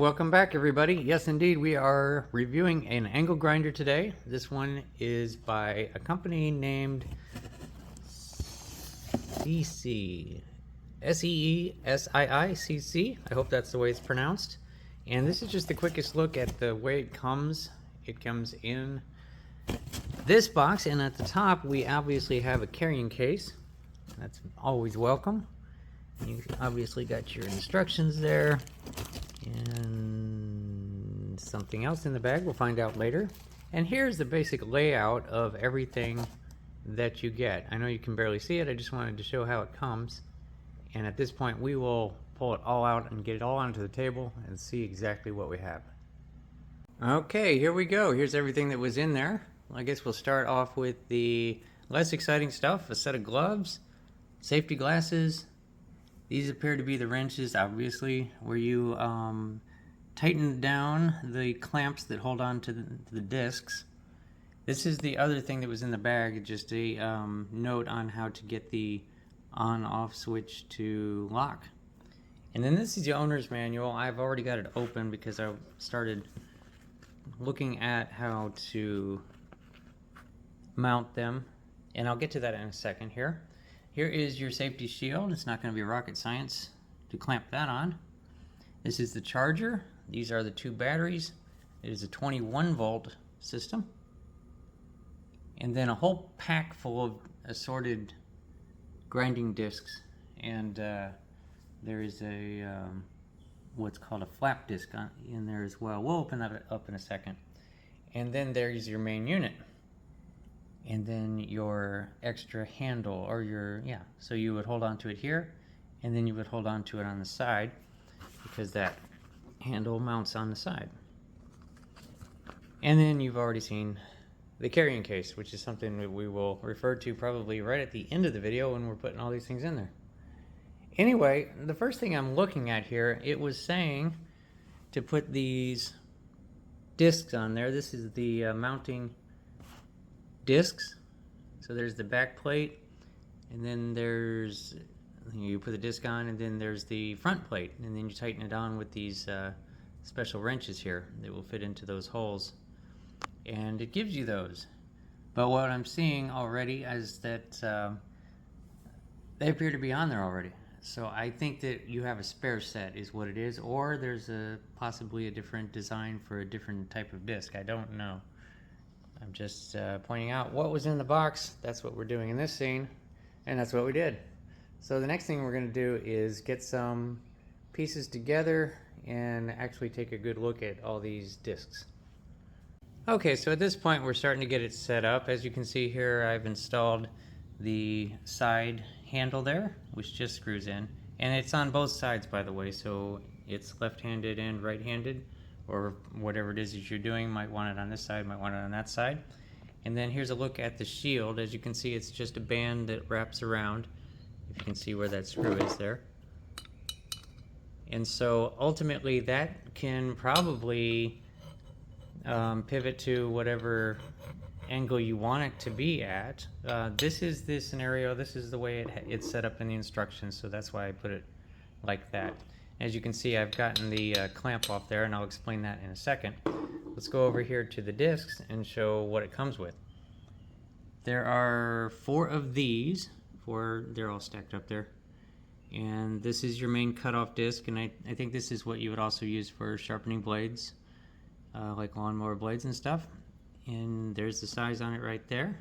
welcome back everybody. Yes, indeed, we are reviewing an angle grinder today. This one is by a company named SeeCee, SeeCee. I hope that's the way it's pronounced. And this is just the quickest look at the way it comes. It comes in this box, and at the top we obviously have a carrying case. That's always welcome. You obviously got your instructions there. And something else in the bag, we'll find out later. And here's the basic layout of everything that you get. I know you can barely see it, I just wanted to show how it comes. And at this point we will pull it all out and get it all onto the table and see exactly what we have. Okay, here we go. Here's everything that was in there. I guess we'll start off with the less exciting stuff. A set of gloves, safety glasses. These appear to be the wrenches, obviously, where you tighten down the clamps that hold on to the discs. This is the other thing that was in the bag, just a note on how to get the on-off switch to lock. And then this is the owner's manual. I've already got it open because I started looking at how to mount them, and I'll get to that in a second here. Here is your safety shield. It's not going to be rocket science to clamp that on. This is the charger. These are the two batteries. It is a 21 volt system. And then a whole pack full of assorted grinding discs. And there is a what's called a flap disc in there as well. We'll open that up in a second. And then there's your main unit. And then your extra handle, or so you would hold on to it here, and then you would hold on to it on the side, because that handle mounts on the side. And then you've already seen the carrying case, which is something that we will refer to probably right at the end of the video when we're putting all these things in there. Anyway, the first thing I'm looking at here, it was saying to put these discs on there. This is the mounting discs. So there's the back plate, and then there's, you put the disc on, and then there's the front plate, and then you tighten it on with these special wrenches here that will fit into those holes, and it gives you those. But what I'm seeing already is that they appear to be on there already. So I think that you have a spare set is what it is, or there's possibly a different design for a different type of disc. I don't know. I'm just pointing out what was in the box. That's what we're doing in this scene, and that's what we did. So the next thing we're going to do is get some pieces together and actually take a good look at all these discs. Okay, so at this point we're starting to get it set up. As you can see here, I've installed the side handle there, which just screws in, and it's on both sides, by the way, so it's left-handed and right-handed, or whatever it is that you're doing. Might want it on this side, might want it on that side. And then here's a look at the shield. As you can see, it's just a band that wraps around, if you can see where that screw is there. And so ultimately that can probably pivot to whatever angle you want it to be at. This is the scenario, this is the way it's set up in the instructions, so that's why I put it like that. As you can see, I've gotten the clamp off there, and I'll explain that in a second. Let's go over here to the discs and show what it comes with. There are 4 of these. 4, they're all stacked up there. And this is your main cutoff disc, and I think this is what you would also use for sharpening blades, like lawnmower blades and stuff. And there's the size on it right there.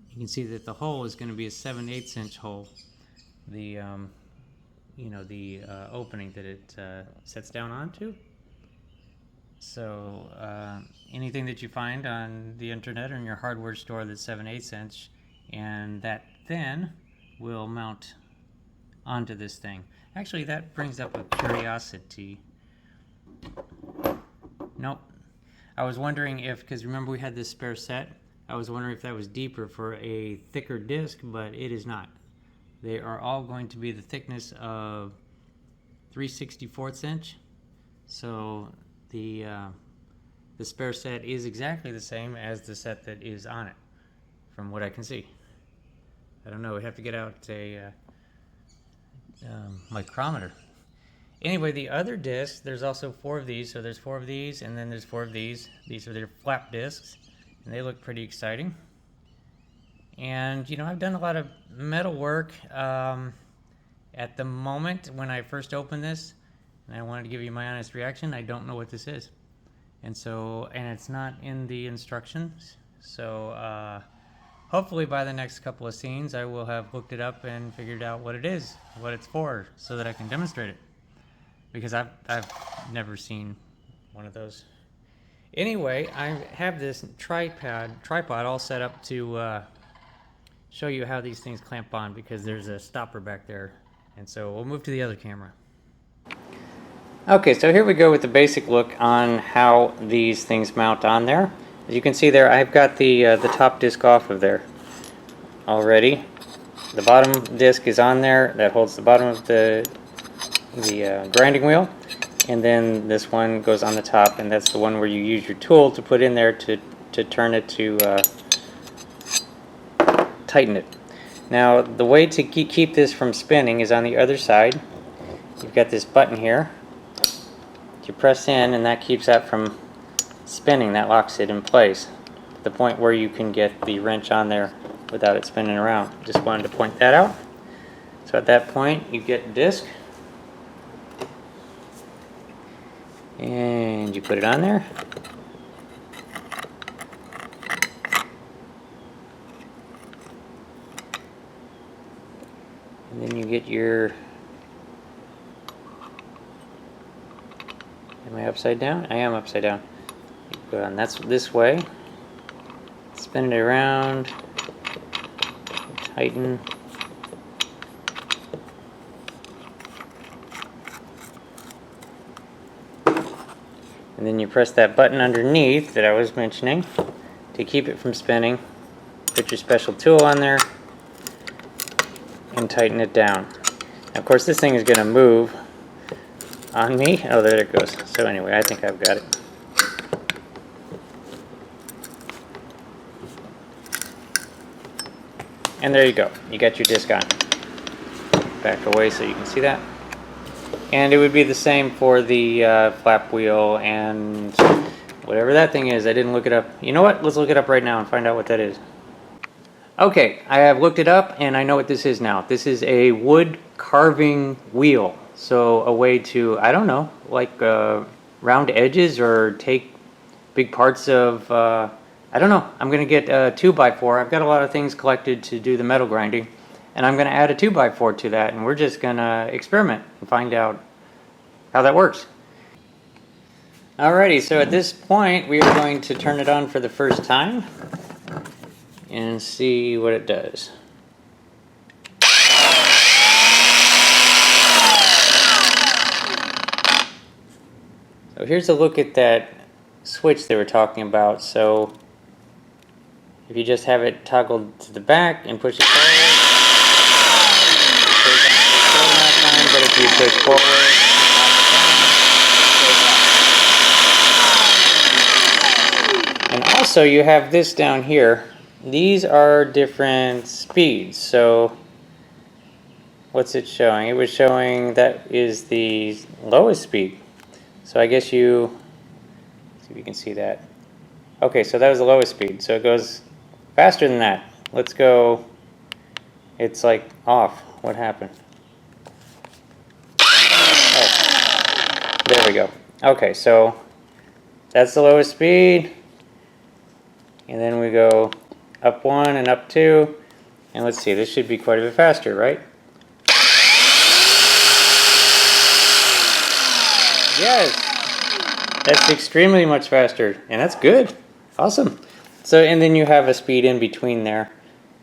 You can see that the hole is going to be a 7/8 inch hole. The opening that it sets down onto. So anything that you find on the internet or in your hardware store that's 7/8 inch and that thin will mount onto this thing. Actually, that brings up a curiosity. Nope. I was wondering if, because remember we had this spare set, I was wondering if that was deeper for a thicker disc, but it is not. They are all going to be the thickness of 3/64 inch. So the spare set is exactly the same as the set that is on it, from what I can see. I don't know, we have to get out a micrometer. Anyway, the other discs, there's also 4 of these. So there's 4 of these, and then there's 4 of these. These are their flap discs, and they look pretty exciting. And you know, I've done a lot of metal work. At the moment, when I first opened this, and I wanted to give you my honest reaction, I don't know what this is. And it's not in the instructions. So hopefully by the next couple of scenes, I will have looked it up and figured out what it is, what it's for, so that I can demonstrate it. Because I've never seen one of those. Anyway, I have this tripod all set up to show you how these things clamp on, because there's a stopper back there. And so we'll move to the other camera. Okay, so here we go with the basic look on how these things mount on there. As you can see there, I've got the top disc off of there already. The bottom disc is on there. That holds the bottom of the grinding wheel, and then this one goes on the top, and that's the one where you use your tool to put in there to turn it to tighten it. Now the way to keep this from spinning is on the other side. You've got this button here. You press in, and that keeps that from spinning. That locks it in place to the point where you can get the wrench on there without it spinning around. Just wanted to point that out. So at that point you get the disc, and you put it on there. And then you get your... Am I upside down? I am upside down. You put it on, that's this way. Spin it around. Tighten. And then you press that button underneath that I was mentioning to keep it from spinning. Put your special tool on there and tighten it down. Now, of course, this thing is going to move on me. Oh, there it goes. So anyway, I think I've got it. And there you go. You got your disc on. Back away so you can see that. And it would be the same for the flap wheel and whatever that thing is. I didn't look it up. You know what? Let's look it up right now and find out what that is. Okay, I have looked it up and I know what this is now. This is a wood carving wheel. So a way to, I don't know, like round edges or take big parts of, I don't know. I'm going to get a 2x4. I've got a lot of things collected to do the metal grinding. And I'm going to add a 2x4 to that, and we're just going to experiment and find out how that works. Alrighty, so at this point we are going to turn it on for the first time and see what it does. So here's a look at that switch they were talking about. So if you just have it toggled to the back and push it forward, but if you push forward, and also you have this down here. These are different speeds. So what's it showing? It was showing that is the lowest speed. So I guess you, see if you can see that. Okay, so that was the lowest speed. So it goes faster than that. Let's go. It's like off. What happened? There we go. Okay, so that's the lowest speed. And then we go up 1 and up 2. And let's see, this should be quite a bit faster, right? Yes! That's extremely much faster. And that's good. Awesome. So, and then you have a speed in between there.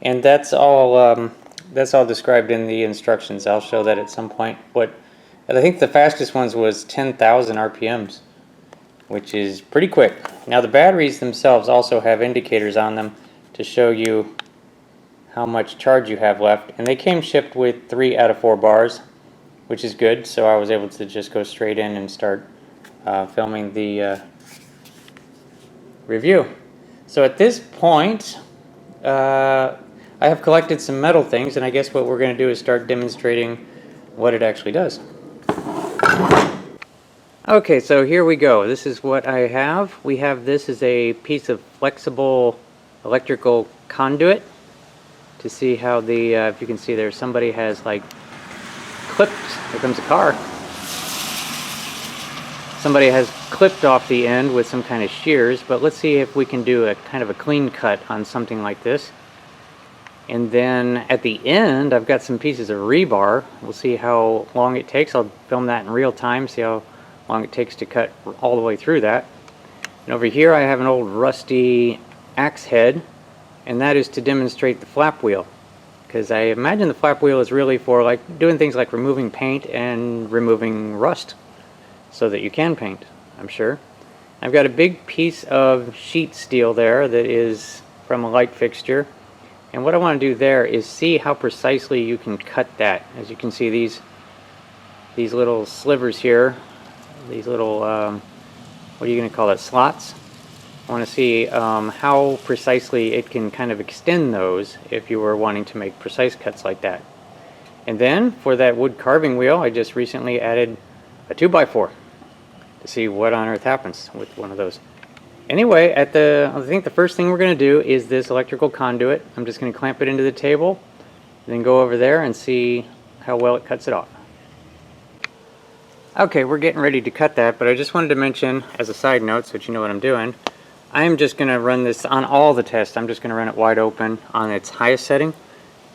And that's all described in the instructions. I'll show that at some point. But I think the fastest ones was 10,000 RPMs, which is pretty quick. Now the batteries themselves also have indicators on them to show you how much charge you have left. And they came shipped with 3 out of 4 bars, which is good. So I was able to just go straight in and start filming the review. So at this point, I have collected some metal things, and I guess what we're going to do is start demonstrating what it actually does. Okay, so here we go. This is what I have. We have this as a piece of flexible electrical conduit to see how the, if you can see there, somebody has like clipped, here comes a car. Somebody has clipped off the end with some kind of shears, but let's see if we can do a kind of a clean cut on something like this. And then at the end, I've got some pieces of rebar. We'll see how long it takes. I'll film that in real time, see how long it takes to cut all the way through that. And over here I have an old rusty axe head, and that is to demonstrate the flap wheel, because I imagine the flap wheel is really for like doing things like removing paint and removing rust so that you can paint, I'm sure. I've got a big piece of sheet steel there that is from a light fixture, and what I want to do there is see how precisely you can cut that. As you can see, these little slivers here, these little, what are you going to call it, slots? I want to see how precisely it can kind of extend those if you were wanting to make precise cuts like that. And then for that wood carving wheel, I just recently added a 2x4 to see what on earth happens with one of those. Anyway, I think the first thing we're going to do is this electrical conduit. I'm just going to clamp it into the table, then go over there and see how well it cuts it off. Okay, we're getting ready to cut that, but I just wanted to mention as a side note so that you know what I'm doing. I'm just going to run this on all the tests. I'm just going to run it wide open on its highest setting.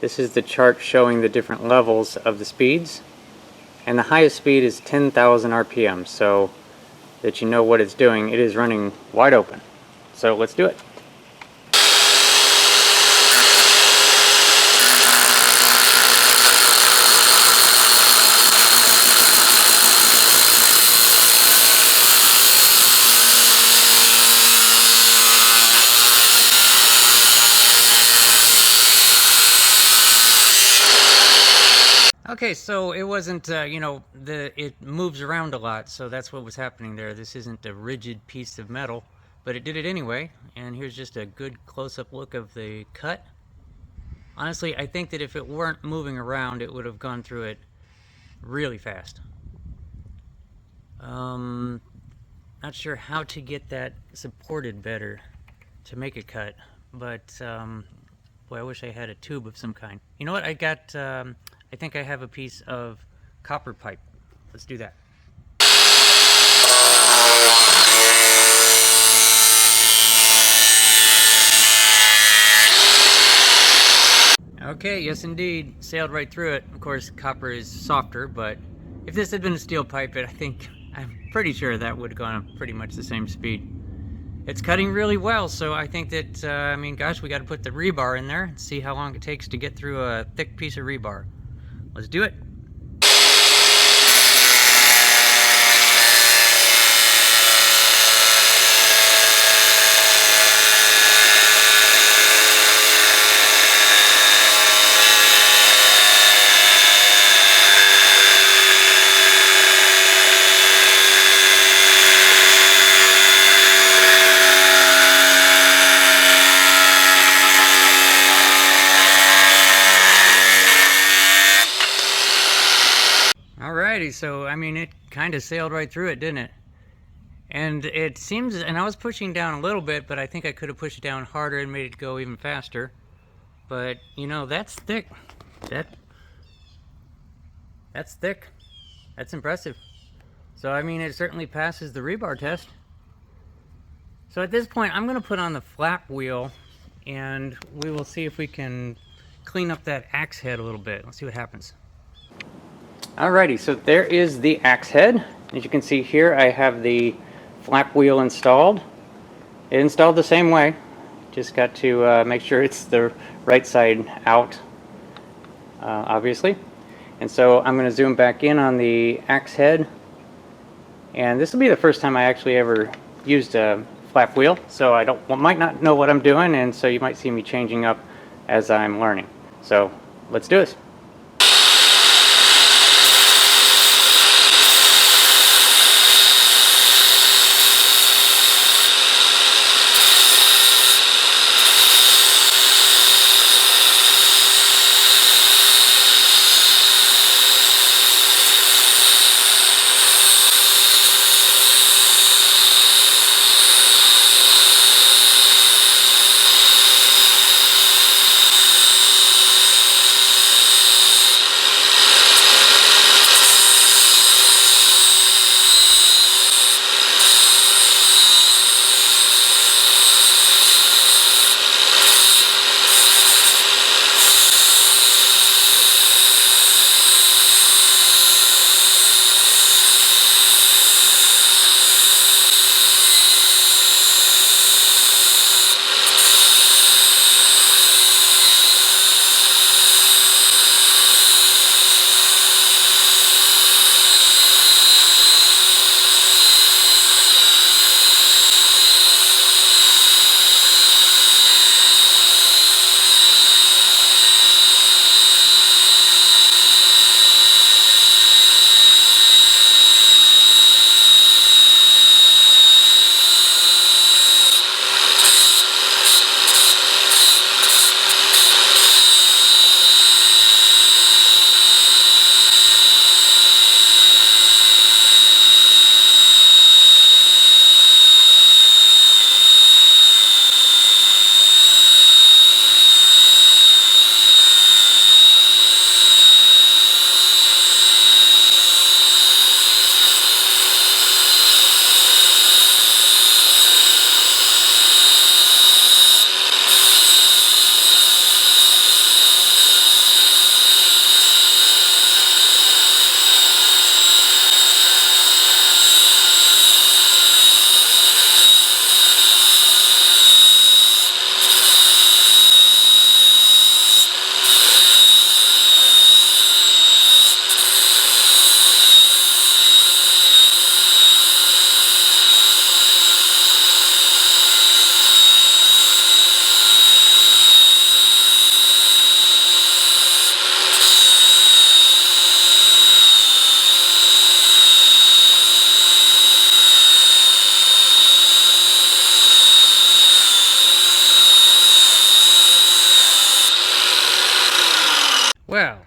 This is the chart showing the different levels of the speeds, and the highest speed is 10,000 RPM, so that you know what it's doing. It is running wide open. So let's do it. Okay, so it wasn't, you know, it moves around a lot, so that's what was happening there. This isn't a rigid piece of metal, but it did it anyway, and here's just a good close-up look of the cut. Honestly, I think that if it weren't moving around, it would have gone through it really fast. Not sure how to get that supported better to make a cut, but boy, I wish I had a tube of some kind. You know what, I think I have a piece of copper pipe. Let's do that. Okay, yes indeed, sailed right through it. Of course, copper is softer, but if this had been a steel pipe, I'm pretty sure that would have gone at pretty much the same speed. It's cutting really well, so I think that, I mean, gosh, we got to put the rebar in there and see how long it takes to get through a thick piece of rebar. Let's do it. Alrighty, so I mean, it kind of sailed right through it, didn't it? And it seems, and I was pushing down a little bit, but I think I could have pushed it down harder and made it go even faster. But you know, that's thick. That's thick. That's impressive. So I mean, it certainly passes the rebar test. So at this point, I'm going to put on the flap wheel, and we will see if we can clean up that axe head a little bit. Let's see what happens. Alrighty, so there is the axe head. As you can see here, I have the flap wheel installed. It installed the same way. Just got to make sure it's the right side out, obviously. And so I'm going to zoom back in on the axe head. And this will be the first time I actually ever used a flap wheel, so I might not know what I'm doing, and so you might see me changing up as I'm learning. So let's do this. Well,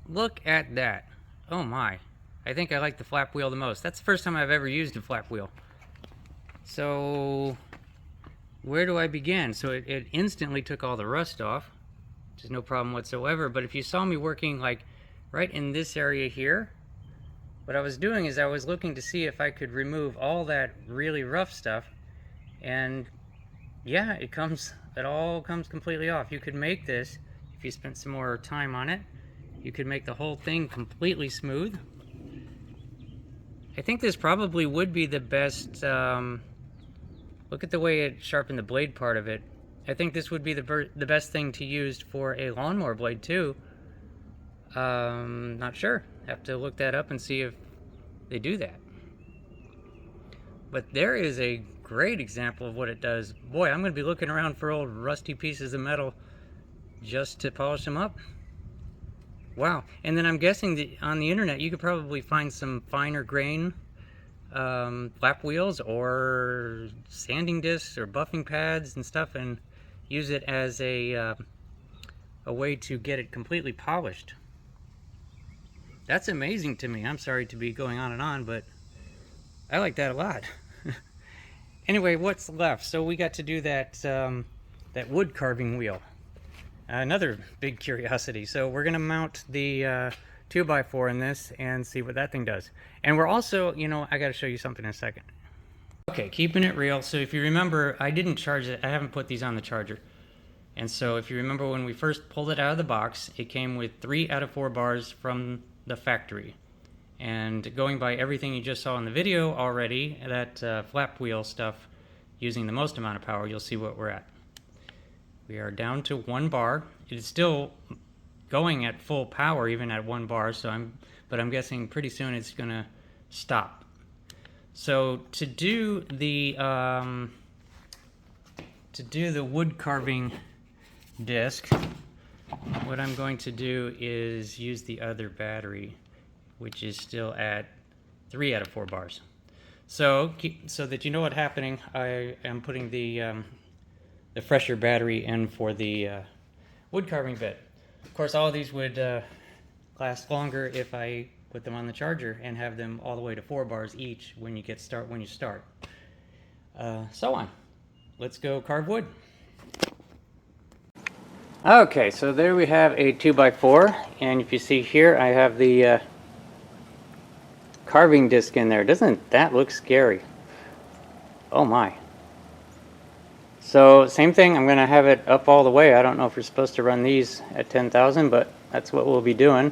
look at that. Oh my. I think I like the flap wheel the most. That's the first time I've ever used a flap wheel. So, where do I begin? So it instantly took all the rust off, which is no problem whatsoever. But if you saw me working like right in this area here, what I was doing is I was looking to see if I could remove all that really rough stuff. And yeah, it all comes completely off. You could make this, if you spent some more time on it, you could make the whole thing completely smooth. I think this probably would be the best. Look at the way it sharpened the blade part of it. I think this would be the best thing to use for a lawnmower blade too. Not sure. Have to look that up and see if they do that. But there is a great example of what it does. Boy, I'm going to be looking around for old rusty pieces of metal just to polish them up. Wow. And then I'm guessing that on the internet you could probably find some finer grain flap wheels or sanding discs or buffing pads and stuff, and use it as a way to get it completely polished. That's amazing to me. I'm sorry to be going on and on, but I like that a lot. Anyway, what's left? So we got to do that that wood carving wheel. Another big curiosity. So we're gonna mount the 2x4 in this and see what that thing does. And we're also, I gotta show you something in a second. Okay, keeping it real. So if you remember, I didn't charge it. I haven't put these on the charger. And so if you remember when we first pulled it out of the box, it came with 3 out of 4 bars from the factory. And going by everything you just saw in the video already, that flap wheel stuff using the most amount of power, you'll see what we're at. We are down to 1 bar. It is still going at full power even at 1 bar, but I'm guessing pretty soon it's gonna stop. So to do the wood carving disc, what I'm going to do is use the other battery, which is still at 3 out of 4 bars. So that you know what's happening, I am putting the fresher battery in for the wood carving bit. Of course, all of these would last longer if I put them on the charger and have them all the way to 4 bars each when you start. So on. Let's go carve wood. Okay, so there we have a 2x4, and if you see here, I have the carving disc in there. Doesn't that look scary? Oh my. So same thing, I'm going to have it up all the way. I don't know if you're supposed to run these at 10,000, but that's what we'll be doing.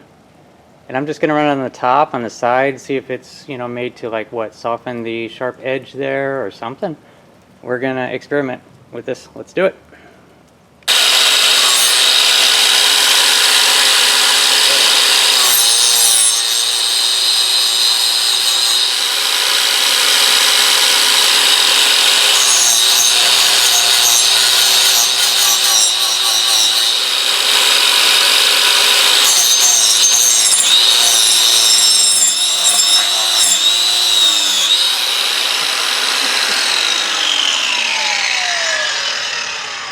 And I'm just going to run on the top, on the side, see if it's, made to like what, soften the sharp edge there or something. We're going to experiment with this. Let's do it.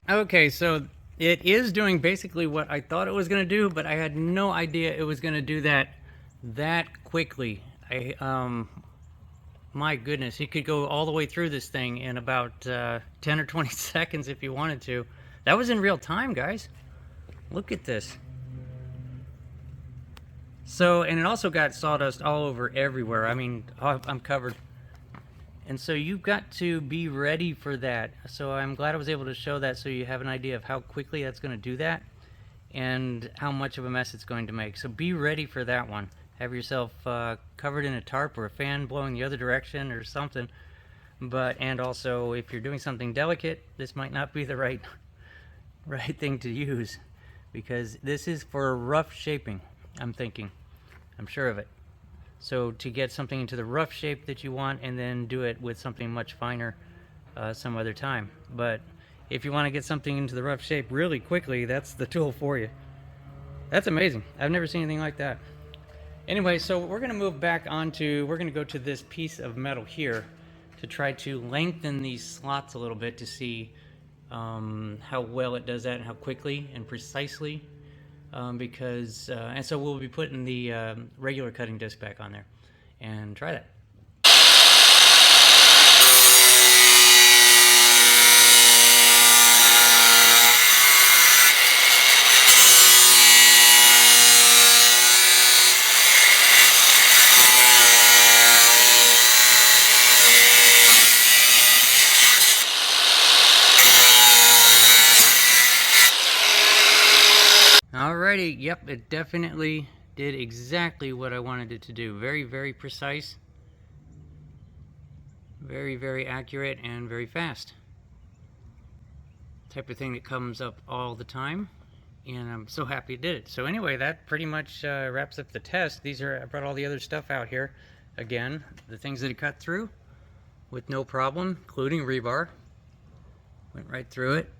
Okay, so it is doing basically what I thought it was going to do, but I had no idea it was going to do that quickly. My goodness, you could go all the way through this thing in about 10 or 20 seconds if you wanted to. That was in real time, guys. Look at this. So, and it also got sawdust all over everywhere. I mean, I'm covered. And so you've got to be ready for that. So I'm glad I was able to show that so you have an idea of how quickly that's going to do that and how much of a mess it's going to make. So be ready for that one. Have yourself covered in a tarp or a fan blowing the other direction or something. And also, if you're doing something delicate, this might not be the right thing to use, because this is for rough shaping, I'm thinking. I'm sure of it. So to get something into the rough shape that you want, and then do it with something much finer some other time. But if you want to get something into the rough shape really quickly, that's the tool for you. That's amazing. I've never seen anything like that. Anyway, so we're going to move back onto, we're going to go to this piece of metal here to try to lengthen these slots a little bit to see how well it does that and how quickly and precisely. because and so we'll be putting the regular cutting disc back on there and try that. Alrighty, yep, it definitely did exactly what I wanted it to do. Very, very precise. Very, very accurate and very fast. Type of thing that comes up all the time. And I'm so happy it did it. So anyway, that pretty much wraps up the test. I brought all the other stuff out here. Again, the things that it cut through with no problem, including rebar. Went right through it.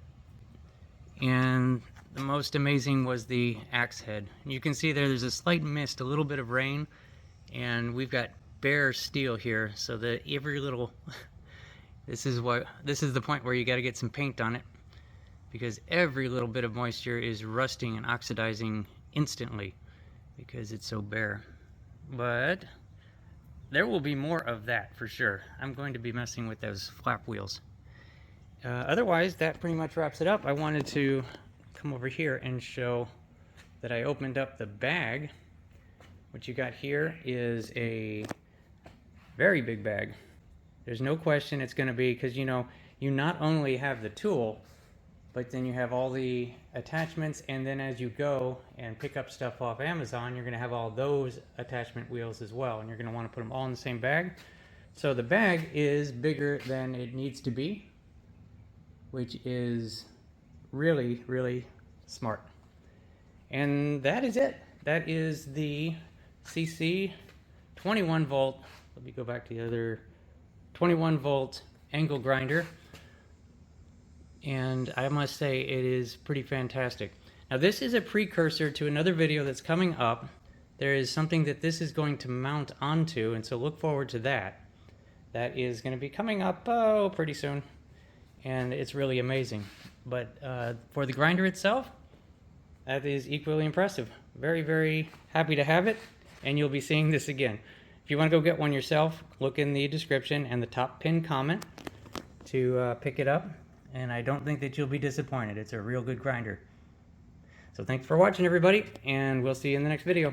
And the most amazing was the axe head. And you can see there's a slight mist, a little bit of rain, and we've got bare steel here, so that every little this is the point where you got to get some paint on it, because every little bit of moisture is rusting and oxidizing instantly because it's so bare. But there will be more of that for sure. I'm going to be messing with those flap wheels. Otherwise, that pretty much wraps it up. I wanted to come over here and show that I opened up the bag. What you got here is a very big bag. There's no question it's going to be, because you not only have the tool, but then you have all the attachments, and then as you go and pick up stuff off Amazon, you're going to have all those attachment wheels as well, and you're going to want to put them all in the same bag. So the bag is bigger than it needs to be, which is really, really smart. And that is it. That is the CC 21 volt. Let me go back to the other 21 volt angle grinder. And I must say it is pretty fantastic. Now this is a precursor to another video that's coming up. There is something that this is going to mount onto, and so look forward to that. That is going to be coming up pretty soon. And it's really amazing. But for the grinder itself, that is equally impressive. Very, very happy to have it, and you'll be seeing this again. If you want to go get one yourself, look in the description and the top pinned comment to pick it up, and I don't think that you'll be disappointed. It's a real good grinder. So thanks for watching, everybody, and we'll see you in the next video.